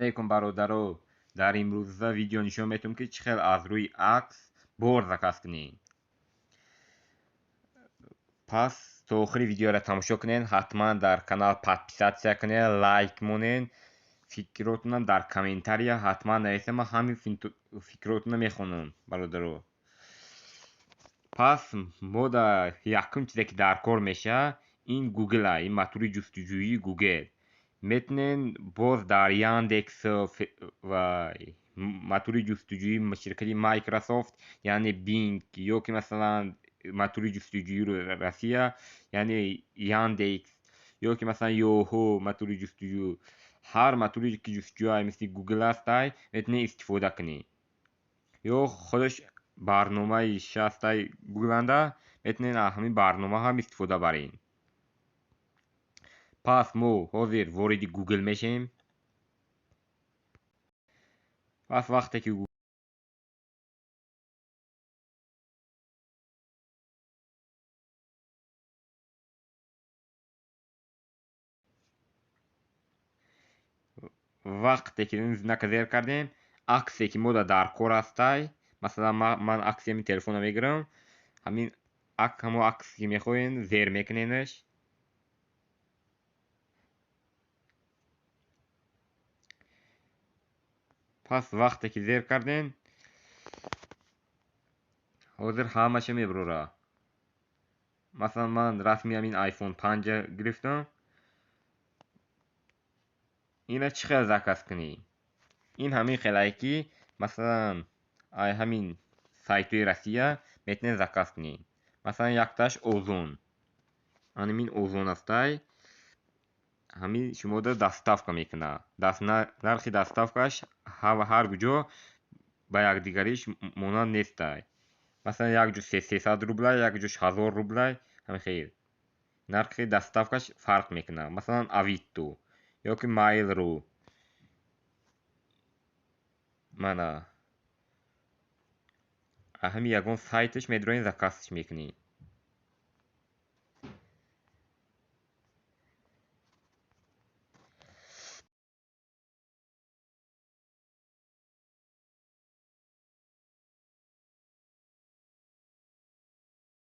علیکم برادرو. در امروز ویدیو نشون میدم که چخل از روی عکس بر زکست کنین. پس تا آخر ویدیو را تماشا کنین. حتما در کانال подписаться کنین، لایک مونین. فکراتونم در کامنتاریا حتما نویسین، من همین فکراتونو میخونم برادرو. پس ما در یکم چیزی که در کار میشه این گوگل ها، این موتور جستجویی گوگل. میتونین باز در یاندکس و موتور جستجویی شرکت مایکروسافت یعنی بینگ، یا که مثلا موتور جستجویی روسیه یعنی یاندکس، یا که مثلا یوهو موتور جستجویی، هر موتوری که جستجویی مثل گوگل است میتونین استفاده کنی. یا خودش برنامه شسته گوگل میتونین همین برنامه هم استفاده برین. پس ما حاضر وارد گوگل میشیم. پس وقتی که این زنک زیر کردیم، عکسی که ما در کار هستی، مثلا من عکسی همین تلفن رو میگیرم، همین همون عکسی که میخواین زیر میکنینش. پس وقتی که زیر کردین حاضر همشه میبروره. مثلا من رسمی همین آیفون 5 گرفتم. اینا چه خیلی زکست کنی. این همین خیلی که مثلا همین سایتوی روسیه میتونین زکست کنی. مثلا یکتاش اوزون، همین اوزون هستی، همین شما در دستافکا میکنه. نرخی دستافکاش هر کجا با یک دیگریش مانند نیست. مثلا یک جو 300 روبل، یک جوش 1000 روبل، همین خیلی نرخی دستافکاش فرق میکنه. مثلا اویتو یا که مایل رو من همین یگون سایتش میدروین زکستش میکنی.